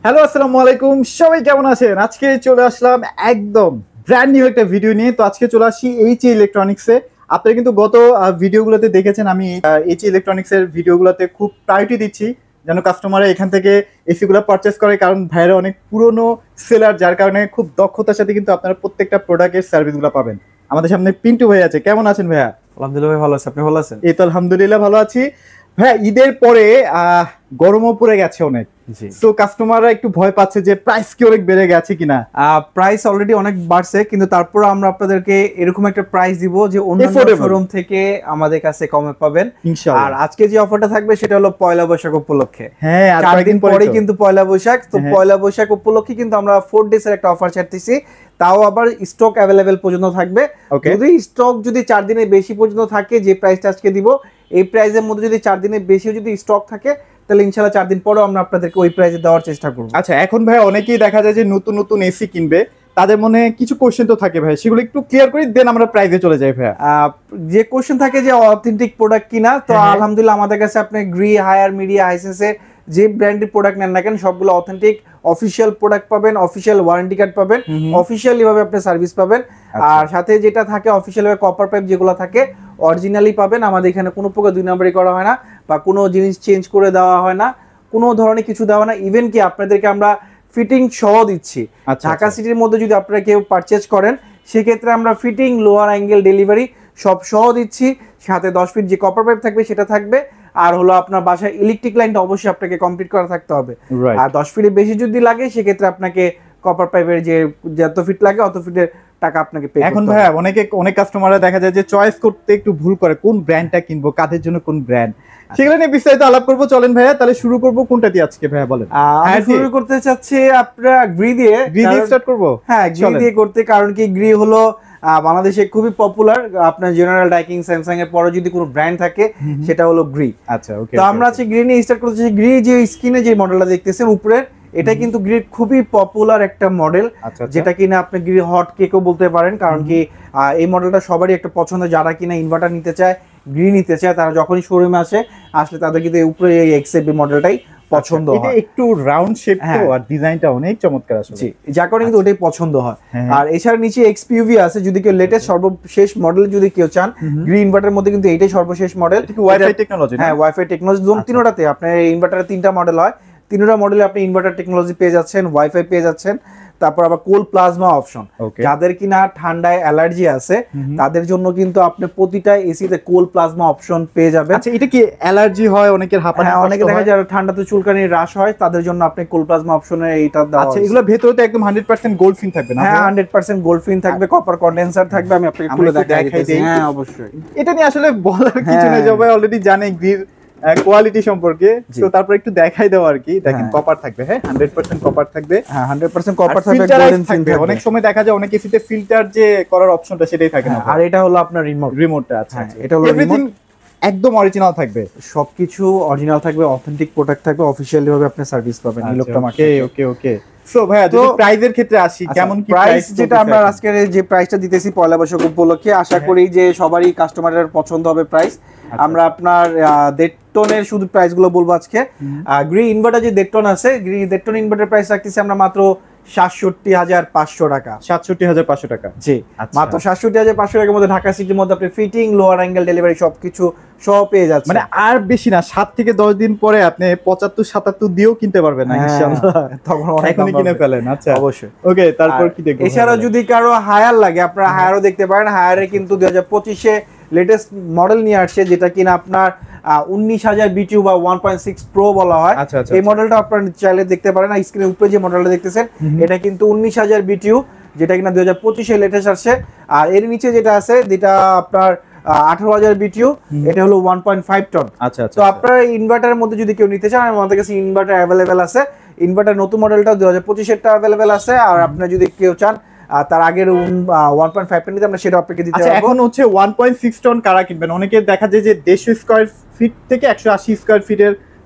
Hello, আসসালামু আলাইকুম। সবাই কেমন আছেন? আজকে চলে আসলাম একদম ব্র্যান্ড নিউ একটা ভিডিও নিয়ে। তো আজকে চলে আসছি এইচই ইলেকট্রনিক্সে। আপনারা কিন্তু গত ভিডিওগুলোতে দেখেছেন আমি এইচই ইলেকট্রনিক্সের ভিডিওগুলোতে খুব প্রায়োরিটি দিচ্ছি যেন কাস্টমাররা এখান থেকে এসিগুলো পারচেস করে, কারণ ভাইরা অনেক পুরনো সেলার, যার কারণে খুব দক্ষতার সাথে কিন্তু আপনারা প্রত্যেকটা প্রোডাক্টের সার্ভিসগুলো পাবেন। আমাদের সামনে পিন্টু ভাই আছে। কেমন আছেন ভাইয়া? আলহামদুলিল্লাহ ভাই, ভালো আছে। আপনি ভালো আছেন? এই তো আলহামদুলিল্লাহ ভালো আছি। ভাইয়া, ঈদের পরে গরমও পড়ে গেছে অনেক। জি। সো কাস্টমাররা একটু ভয় পাচ্ছে যে প্রাইস কি অনেক বেড়ে গেছে কিনা। প্রাইস অলরেডি অনেক বাড়ছে, কিন্তু তারপর আমরা আপনাদেরকে এরকম একটা প্রাইস দিব যে অন্যান্য Affordable। শোরুম থেকে আমাদের কাছে কমে পাবেন। ইনশাআল্লাহ। আর আজকে যে অফারটা থাকবে সেটা হলো পয়লা বৈশাখ উপলক্ষে। হ্যাঁ, আর 4 দিন কয়েকদিন পরে তো। কিন্তু পয়লা বৈশাখ। তো হ্যাঁ। পয়লা বৈশাখ উপলক্ষে কিন্তু আমরা 4 ডেজ এর একটা অফার ছাড়তেছি, তাও আবার স্টক অ্যাভেলেবেল পর্যন্ত থাকবে। Okay। যদি স্টক যদি 4 দিনের বেশি পর্যন্ত থাকে, যে প্রাইসটা আজকে দিব এই প্রাইসের মধ্যে যদি 4 দিনের বেশি যদি স্টক থাকে, তাহলে ইনশাআল্লাহ 4 দিন পরেও আমরা আপনাদেরকে ওই প্রাইসে দেওয়ার চেষ্টা করব। আচ্ছা, এখন ভাই অনেকেই দেখা যায় যে নতুন নতুন এসি কিনবে, তাদের মনে কিছু কোশ্চেন তো থাকে ভাই, সেগুলো একটু ক্লিয়ার করি, দেন আমরা প্রাইসে চলে যাই ভাইয়া। যে কোশ্চেন থাকে যে অথেন্টিক প্রোডাক্ট কিনা, তো হ্যাঁ। আলহামদুলিল্লাহ আমাদের কাছে আপনি গ্রি, হায়ার, মিডিয়া, হাইসেন্সের যে ব্র্যান্ডের প্রোডাক্ট নেন না কেন সবগুলো অথেন্টিক অফিসিয়াল প্রোডাক্ট পাবেন, অফিসিয়াল ওয়ারেন্টি কার্ড পাবেন, অফিসিয়ালি ভাবে আপনি সার্ভিস পাবেন। আচ্ছা। আর সাথে যেটা থাকে অফিসিয়াল ভাবে কপার পাইপ যেগুলো থাকে অরিজিনালি পাবেন। আমাদের এখানে কোনো প্রকার 2 নম্বরই করা হয় না, বা কোনো জিনিস চেঞ্জ করে দেওয়া হয় না, কোনো ধরনের কিছু দেওয়া না। ইভেন কি আপনাদেরকে আমরা ফিটিং সহ দিচ্ছি। আচ্ছা, ঢাকা আচ্ছা। সিটির মধ্যে যদি আপনারা কেউ পারচেজ করেন, সেক্ষেত্রে আমরা ফিটিং, লোয়ার অ্যাঙ্গেল ডেলিভারি সব সহ দিচ্ছি। সাথে 10 ফিট যে কপার পাইপ থাকবে সেটা থাকবে। আর হলো আপনার বাসায় ইলেকট্রিক লাইনটা অবশ্যই আপনাকে কমপ্লিট করা থাকতে হবে। Right। আর 10 ফিটের বেশি যদি লাগে সেক্ষেত্রে আপনাকে কপার পাইপের যে যত ফিট লাগে অত ফিটের টাকা আপনাকে পে এখন করতে ভাইয়া হবে। অনেক কাস্টমাররা দেখা যায় যে চয়েস করতে একটু ভুল করে, কোন ব্র্যান্ডটা কিনবো, কাদের জন্য কোন ব্র্যান্ড, সেগুলো নিয়ে বিস্তারিত আলাপ করবো। চলেন ভাইয়া, তাহলে শুরু করবো কোনটা দিয়ে আজকে ভাইয়া বলেন। আমি হ্যাঁ, শুরু করতে চাচ্ছি আপনারা গ্রি দিয়ে। গ্রি দিয়ে স্টার্ট করবো। হ্যাঁ, গ্রি চলেন। দিয়ে করতে, কারণ কি গ্রি হলো বাংলাদেশে খুবই পপুলার। আপনার জেনারেল, ডাইকিং, স্যামসাং এর পরে যদি কোনো ব্র্যান্ড থাকে সেটা হলো গ্রি। আচ্ছা, ওকে। তো আমরা আজকে গ্রি নিয়ে স্টার্ট করতেছি। গ্রি যে স্ক্রিনে যে মডেলটা দেখতেছেন উপরের, এটা কিন্তু গ্রির খুবই পপুলার একটা মডেল, আচ্ছা, আচ্ছা। যেটা কিনা আপনি গ্রি হট কেকও বলতে পারেন। কারণ কি এই মডেলটা সবারই একটা পছন্দ, যারা কিনা ইনভার্টার নিতে চায়, গ্রি নিতে চায়, তারা যখনই শোরুমে আসলে তাদের কিন্তু উপরে এই এক্সএবি মডেলটাই পছন্দ এটা হয়। একটু রাউন্ড শেপ তো, হ্যাঁ। আর ডিজাইনটা অনেক চমৎকার আসলে। জি, যার কারণে কিন্তু ওটাই পছন্দ হয়। হ্যাঁ। আর এছাড়া নিচে এক্সপিউভি আছে, যদি কেউ লেটেস্ট সর্বশেষ মডেল যদি কেউ চান, গ্রি ইনভার্টারের মধ্যে কিন্তু এইটাই সর্বশেষ মডেল। এটা কি ওয়াইফাই টেকনোলজি? হ্যাঁ, ওয়াইফাই টেকনোলজি। তিনোটাতে আপনার ইনভার্টারে 3টা মডেল হয়, তিনোটা মডেলে আপনি ইনভার্টার টেকনোলজি পেয়ে যাচ্ছেন, ওয়াইফাই পেয়ে যাচ্ছেন, তারপর আবার কোল প্লাজমা অপশন। Okay। যাদের কিনা ঠান্ডায় অ্যালার্জি আছে তাদের জন্য কিন্তু আপনি প্রতিটা এসিতে কোল প্লাজমা অপশন পেয়ে যাবেন। আচ্ছা, এটা কি অ্যালার্জি হয় অনেকের, হাঁপানি হ্যাঁ, অনেকে কষ্ট দেখা হয়? যায় ঠান্ডাতে চুলকানি হ্রাস হয়, তাদের জন্য আপনি কোল প্লাজমা অপশনে এইটা দেওয়া আচ্ছা, হয়েছে। এগুলো ভেতরে তো একদম 100% গোল্ড ফিন থাকবে না? হ্যাঁ, 100% গোল্ড ফিন থাকবে, কপার কন্ডেন্সার থাকবে। আমি আপনাকে খুলে একটু দেখাই দেখাই দিতেছি। দেই। হ্যাঁ, অবশ্যই। এটা নিয়ে আসলে বলার কিছু নেই, হ্যাঁ। সবাই অলরেডি জানে গ্রির কোয়ালিটি সম্পর্কে। জি। তো তারপর একটু দেখাই দাও আর কি। দেখেন হ্যাঁ। কপার থাকবে, হ্যাঁ 100% কপার থাকবে। হ্যাঁ, 100% কপার আর থাকবে, filterize গোল্ডেন ফিন থাকবে। থাকবে। অনেক সময় দেখা যায় অনেক এসিতে ফিল্টার যে করার অপশনটা সেটাই থাকে না। হ্যাঁ, আর এটা হলো আপনার রিমোট। রিমোটটা, আচ্ছা হ্যাঁ, আচ্ছা। এটা হলো এভরিথিং remote। একদম অরিজিনাল থাকবে। সবকিছু অরিজিনাল থাকবে, অথেন্টিক প্রোডাক্ট থাকবে, অফিশিয়ালি ভাবে আপনি সার্ভিস পাবেন এই লোকটা ওকে মার্কেটে। ওকে ওকে। সো ভাইয়া, যদি তো- প্রাইজের ক্ষেত্রে আসি, কেমন কি প্রাইস যেটা চলতেছে আমরা এখন? আজকে যে প্রাইসটা দিতেছি পয়লা বৈশাখ উপলক্ষে, আশা হ্যাঁ। করি যে সবারই কাস্টমারের পছন্দ হবে প্রাইস। আমরা আপনার 1.5 টনের শুধু প্রাইস গুলো বলবো আজকে। গ্রি ইনভার্টার যে 1.5 টন আছে, গ্রি 1.5 টন ইনভার্টার প্রাইস রাখতেছি আমরা মাত্র 67,500 টাকা। 67,500 টাকা। জি, আচ্ছা। মাত্র 67,500 টাকার মধ্যে ঢাকা সিটির মধ্যে আপনি ফিটিং, লোয়ার অ্যাঙ্গেল ডেলিভারি সবকিছু সহ পেয়ে যাচ্ছেন। মানে আর বেশি না, 7 থেকে 10 দিন পরে আপনি 75-77 দিয়েও কিনতে পারবেন না হ্যাঁ, ইনশাআল্লাহ। তখন অনেক এখনই দাম কিনে বাড়বে। ফেলেন। আচ্ছা, অবশ্যই। ওকে। তারপর আর কি দেখবো? এছাড়াও যদি কারো হায়ার লাগে, আপনারা হায়ারও দেখতে পারেন। হায়ারে কিন্তু 2025-এ লেটেস্ট মডেল নিয়ে আসছে, যেটা কিনা আপনার 19,000 বিটিউ বা 1.6 প্রো বলা হয়। আচ্ছা, আচ্ছা, এই আচ্ছা। মডেলটা আপনারা চাইলে দেখতে পারেন। স্ক্রিনের উপরে যে মডেলটা দেখতেছেন এটা কিন্তু 19,000 বিটিউ, যেটা কিনা 2025-এ লেটেস্ট আসছে। আর এর নিচে যেটা আছে, যেটা আপনার 18,000 বিটিউ, এটা হলো 1.5 টন। আচ্ছা আচ্ছা। তো আপনার ইনভার্টারের মধ্যে যদি কেউ নিতে চান, আমাদের কাছে ইনভার্টার অ্যাভেলেবেল আছে। ইনভার্টার নতুন মডেলটা 2025-এরটা অ্যাভেলেবেল আছে। আর আপনার যদি কেউ চান তার আগের 1.5 টন নিতে, আমরা সেটা আপনাকে দিতে আচ্ছা, পারবো। এখন হচ্ছে 1.6 টন কারা কিনবেন? অনেকে দেখা যায় যে 150 স্কয়ার ফিট থেকে 180 স্কয়ার ফিটের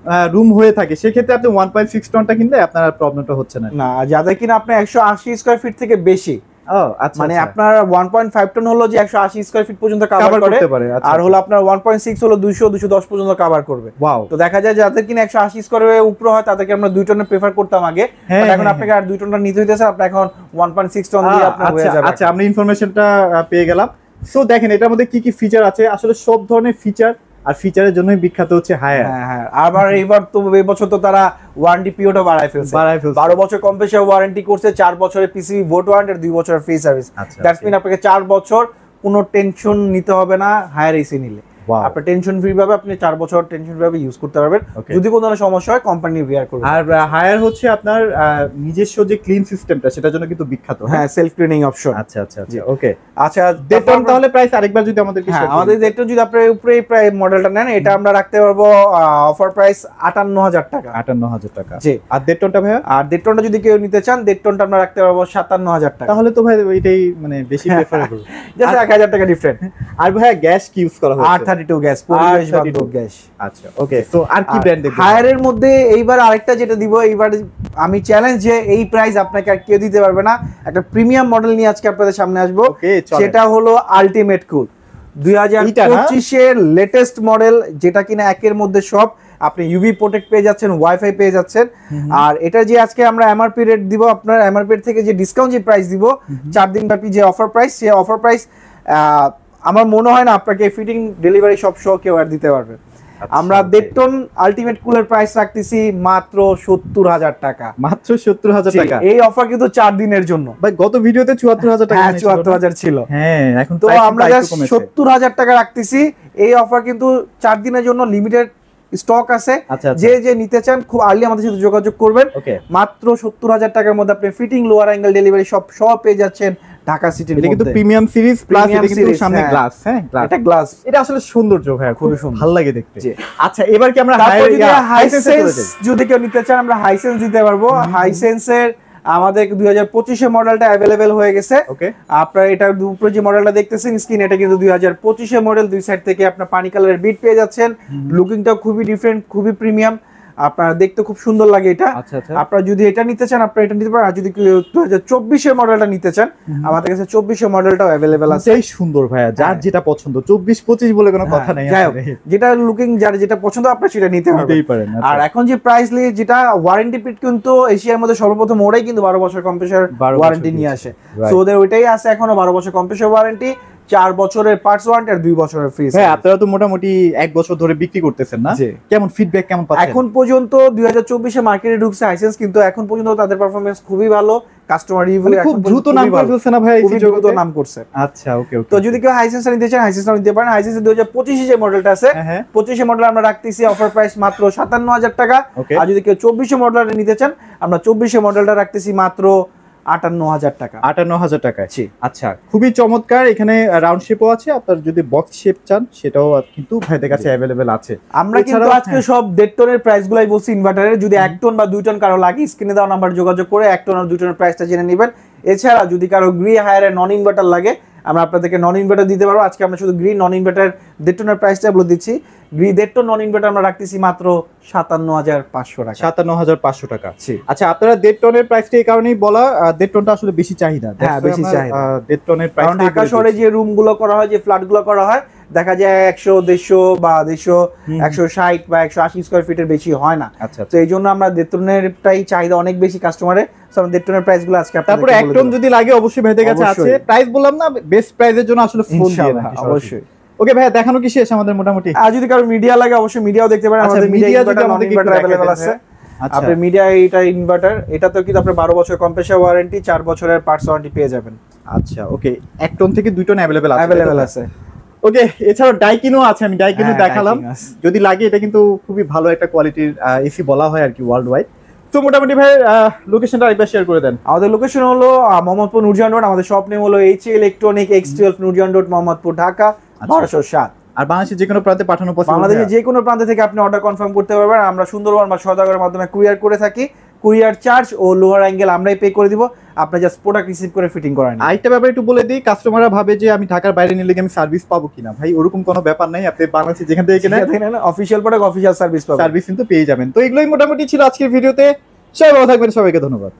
রুম হয়ে থাকে, সেক্ষেত্রে আপনি 1.6 টনটা কিনলে আপনার প্রবলেমটা হচ্ছে না। না, যাদের কিনা আপনার 180 স্কয়ার ফিট থেকে বেশি, ও আচ্ছা, মানে আচ্ছা। আপনার 1.5 টন হলো যে 180 স্কয়ার ফিট পর্যন্ত Cover কভার করে, করতে পারে, আচ্ছা, আর আচ্ছা। হলো আপনার 1.6 হলো 200 210 পর্যন্ত কভার করবে। ওয়াও। তো দেখা যায় যাদের কিনা 180 স্কয়ারের উপরে হয় তাদেরকে আমরা 2 টনের প্রেফার করতাম আগে, হ্যাঁ, বাট এখন হ্যাঁ, আপনাকে আর 2 টনটা নিতে হইতেছে, আপনি এখন 1.6 টন দিয়ে আপনার হয়ে আচ্ছা যাবে। আচ্ছা, আমরা ইনফরমেশনটা পেয়ে গেলাম। সো দেখেন এটার মধ্যে কি কি ফিচার আছে, আসলে সব ধরনের ফিচার, আর ফিচারের জন্যই বিখ্যাত হচ্ছে হায়ার। হ্যাঁ হ্যাঁ, আবার এইবার তো এই বছর তো তারা ওয়ারেন্টি পিরিয়ডও বাড়ায় ফেলছে। 12 বছর কম্প্রেসার ওয়ারেন্টি করছে, 4 বছরের পিসিবি বোর্ড ওয়ারেন্টি আর 2 বছরের ফ্রি সার্ভিস। আচ্ছা, দ্যাটস মিন আপনাকে 4 বছর কোনো টেনশন নিতে হবে না হায়ার এসি নিলে। Wow. আপনি টেনশন ফ্রি ভাবে আপনি 4 বছর টেনশন ফ্রি ভাবে ইউজ করতে পারবেন। Okay. যদি কোনো ধরনের সমস্যা হয় কোম্পানি বিয়ার করবে। আর হায়ার হচ্ছে আপনার নিজস্ব যে ক্লিন সিস্টেমটা সেটার জন্য কিন্তু বিখ্যাত। হ্যাঁ, সেলফ ক্লিনিং অপশন। আচ্ছা আচ্ছা আচ্ছা, ওকে। আচ্ছা, ডেটন তাহলে প্রাইস আরেকবার যদি আমাদেরকে হ্যাঁ, share করেন। আমাদের ডেটন যদি আপনি উপরে প্রায় মডেলটা নেন, এটা আমরা রাখতে পারবো অফার প্রাইস 58,000 টাকা। 58,000 টাকা। জি। আর ডেটনটা ভাইয়া? আর ডেটনটা যদি কেউ নিতে চান, ডেটনটা আমরা রাখতে পারবো 57,000 টাকা। তাহলে তো ভাই এটাই মানে বেশি প্রেফারেবল। জাস্ট 1,000 টাকা ডিফারেন্ট। আর ভাইয়া গ্যাস কি ইউজ করা হচ্ছে? R32 গ্যাস, পরিবেশ বান্ধব গ্যাস। আচ্ছা, ওকে। সো আর কি ব্র্যান্ড দেখবেন? হায়ারের মধ্যে এইবার আরেকটা যেটা দিব, এইবার আমি চ্যালেঞ্জ যে এই প্রাইস আপনাকে আর কেউ দিতে পারবে না। একটা প্রিমিয়াম মডেল নিয়ে আজকে আপনাদের সামনে আসবো। Okay, চলেন। সেটা হলো আলটিমেট কুল এইটা না? 2025 এর লেটেস্ট মডেল, যেটা কিনা একের মধ্যে সব। আপনি ইউভি প্রোটেক্ট পেয়ে যাচ্ছেন, ওয়াইফাই পেয়ে যাচ্ছেন। আর এটা যে আজকে আমরা এমআরপি রেট দিব, আপনার এমআরপি থেকে যে ডিসকাউন্ট যে প্রাইস দিব 4 দিন ব্যাপী যে অফার প্রাইস, সেই অফার প্রাইস আমার মনে হয় না আপনাকে ফিটিং ডেলিভারি সব সহ কেউ আর দিতে পারবে। আমরা okay. 1.5 টন আলটিমেট কুলের প্রাইস রাখতেছি মাত্র 70,000 টাকা। মাত্র 70,000 টাকা। এই অফার কিন্তু 4 দিনের জন্য। ভাই গত ভিডিওতে 74,000 টাকা হ্যাঁ, 74,000 ছিল। হ্যাঁ, এখন তো price আমরা কিন্তু জাস্ট একটু কমেছে। 70,000 টাকা রাখতেছি। এই অফার কিন্তু 4 দিনের জন্য, লিমিটেড স্টক আছে। আচ্ছা, আচ্ছা। যে যে নিতে চান খুব আর্লি আমাদের সাথে যোগাযোগ করবেন। ওকে। মাত্র 70,000 টাকার মধ্যে আপনি ফিটিং, লোয়ার অ্যাঙ্গেল ডেলিভারি সব পেয়ে যাচ্ছেন ঢাকা সিটির এটা কিন্তু মধ্যে। প্রিমিয়াম সিরিজ প্লাস Premium এটা কিন্তু series, সামনে হ্যাঁ। গ্লাস, হ্যাঁ গ্লাস। এটা গ্লাস। এটা আসলে সৌন্দর্য ভাই, খুবই সুন্দর। ভালো লাগে দেখতে। জি। আচ্ছা, এবার কি আমরা তারপর যদি হাইসেন্সে চলে হাইসেন্স যাই? যদি কেউ নিতে চান, আমরা হাইসেন্স দিতে পারবো। হাইসেন্সের আমাদের 2025 এর মডেলটা অ্যাভেলেবেল হয়ে গেছে। ওকে। আপনার এটা উপরে যে মডেলটা দেখতেছেন স্ক্রিন, এটা কিন্তু 2025 এর মডেল। দুই সাইড থেকে আপনার পানি কালারের বিট পেয়ে যাচ্ছেন। লুকিংটাও খুবই ডিফারেন্ট, খুবই প্রিমিয়াম। আপনার দেখতে খুব সুন্দর লাগে এটা। আচ্ছা, আচ্ছা। আপনারা যদি এটা নিতে চান, আপনারা এটা নিতে পারেন। আর যদি 2024 এর মডেলটা নিতে চান, আমাদের কাছে 24 এর মডেলটাও অ্যাভেলেবেল আছে। সেই সুন্দর ভাইয়া, যার যেটা পছন্দ। 24-25 বলে কোনো কথা নাই যাই হোক, আসলে। যেটা লুকিং যার যেটা পছন্দ আপনার সেটা নিতে নিতেই পারেন, পারবেন। আচ্ছা। আর এখন যে প্রাইস লিয়ে যেটা ওয়ারেন্টি পিরিয়ড, কিন্তু এশিয়ার মধ্যে সর্বপ্রথম ওরাই কিন্তু 12 বছর কম্প্রেসার 12 ওয়ারেন্টি বছর নিয়ে দিয়েছে। আসে। Right. সো ওদের ওইটাই আছে এখনো, 12 বছর কম্প্রেসার ওয়ারেন্টি, 4 বছরের পার্টস ওয়ারেন্টি আর 2 বছরের ফ্রি। হ্যাঁ, আপনারা তো মোটামুটি 1 বছর ধরে বিক্রি করতেছেন না? জি। কেমন ফিডব্যাক কেমন পাচ্ছেন? এখন পর্যন্ত 2024 এ মার্কেটে ঢুকছে হাইসেন্স, কিন্তু এখন পর্যন্ত তাদের পারফরম্যান্স খুবই ভালো। কাস্টমার রিভিউ মানে খুব দ্রুত নাম করে ফেলছে না ভাই এই খুবই দ্রুত জগতে? নাম করছে। আচ্ছা, ওকে ওকে। তো যদি কেউ হাইসেন্স নিতে চান, হাইসেন্স নিতে পারেন। হাইসেন্স 2025 যে মডেলটা আছে, হ্যাঁ, হ্যাঁ। 25 মডেল আমরা রাখতেছি অফার প্রাইস মাত্র 57,000 টাকা। Okay. আর যদি কেউ 24 মডেলটা নিতে চান, আমরা 24 মডেলটা রাখতেছি মাত্র 58,000 টাকা। 58,000 টাকায়। জি। আচ্ছা, খুবই চমৎকার। এখানে রাউন্ড শেপও আছে, আপনার যদি বক্স শেপ চান সেটাও কিন্তু ভাইদের কাছে অ্যাভেলেবেল আছে। আমরা কিন্তু এছাড়াও- আজকে সব 1.5 টনের প্রাইস গুলাই বলছি ইনভার্টারের। যদি 1 টন বা 2 টন কারো লাগে, স্ক্রিনে দেওয়া নাম্বার যোগাযোগ করে 1 টন আর 2 টনের প্রাইসটা জেনে নেবেন। এছাড়া যদি কারো গ্রি হায়ারের নন ইনভার্টার লাগে, আমরা আপনাদেরকে নন ইনভার্টার দিতে পারবো। আজকে আমরা শুধু গ্রি নন ইনভার্টার 1.5 টনের প্রাইসটা বলে দিচ্ছি। গ্রি 1.5 টন নন ইনভার্টার আমরা রাখতেছি মাত্র 57,500 টাকা। 57,500 টাকা। জি। আচ্ছা, আপনারা 1.5 টনের প্রাইসটা এই কারণেই বলা, 1.5 টনটা আসলে বেশি চাহিদা। হ্যাঁ, বেশি চাহিদা। 1.5 টনের কারণ প্রাইস ঢাকা শহরে যে রুম গুলো করা হয়, যে ফ্ল্যাট গুলো করা হয়, দেখা যায় 100, 150 বা 150, 160 বা 180 স্কয়ার ফিটের বেশি হয় না। আচ্ছা, তো এই জন্য আমরা 1.5 টনেরটাই চাহিদা অনেক বেশি কাস্টমারের। সো আমরা 1.5 টনের প্রাইস গুলো আজকে তারপরে 1 টন যদি লাগে অবশ্যই ভাইদের কাছে আছে। অবশ্যই। প্রাইস বললাম না, বেস্ট প্রাইসের জন্য আসলে ফোন দিয়ে ইনশাআল্লাহ, রাখি অবশ্যই। ওকে ভাইয়া, দেখানো কি শেষ আমাদের মোটামুটি? আর যদি কারো মিডিয়া লাগে, অবশ্যই মিডিয়াও দেখতে পারেন। আচ্ছা, আমাদের media মিডিয়া যদি ইনভার্টার নন আমাদেরকে ইনভার্টার একটু अवेलेबल দেখাতেন, আছে। আচ্ছা। আপনার মিডিয়া এটা ইনভার্টার, এটা তো কিন্তু আপনি 12 বছর কম্প্রেসার ওয়ারেন্টি, 4 বছরের পার্টস ওয়ারেন্টি পেয়ে যাবেন। আচ্ছা, ওকে। 1 টন থেকে 2 টন অ্যাভেলেবল আছে। अवेलेबल আছে। ওকে, এছাড়াও ডাইকিনো আছে, আমি ডাইকিনো হ্যাঁ, দেখালাম। ডাইকিনো আছে। যদি লাগে, এটা কিন্তু খুবই ভালো একটা কোয়ালিটির এসি বলা হয় আর কি ওয়ার্ল্ড ওয়াইড। তো মোটামুটি ভাই লোকেশনটা আরেকবার শেয়ার করে দেন। আমাদের লোকেশন হলো মোহাম্মদপুর নুরজাহান রোড। আমাদের শপ নেম হলো H electronic X12 Nurjahan road, Mohammadpur, Dhaka 1207। আর বাংলাদেশের যে কোনো প্রান্তে পাঠানো পসিবল? বাংলাদেশের যে কোনো প্রান্ত থেকে আপনি অর্ডার কনফার্ম করতে পারবেন। আমরা সুন্দরবন বা সওদাগরের মাধ্যমে কুরিয়ার করে থাকি। কুরিয়ার চার্জ ও লোয়ার অ্যাঙ্গেল আমরাই পে করে দিব। আপনি জাস্ট প্রোডাক্ট রিসিভ করে ফিটিং করান। আরেকটা ব্যাপার একটু বলে দিই, কাস্টমাররা ভাবে যে আমি ঢাকার বাইরে নিলে আমি সার্ভিস পাবো কিনা। ভাই ওরকম কোনো ব্যাপার নাই, আপনি বাংলাদেশে যেখান থেকে কেনেন অফিসিয়াল প্রোডাক্ট অফিসিয়াল সার্ভিস পাবেন। সার্ভিস কিন্তু পেয়ে যাবেন। তো এগুলোই মোটামুটি ছিল আজকের ভিডিওতে। সবাই ভালো থাকবেন, সবাইকে ধন্যবাদ।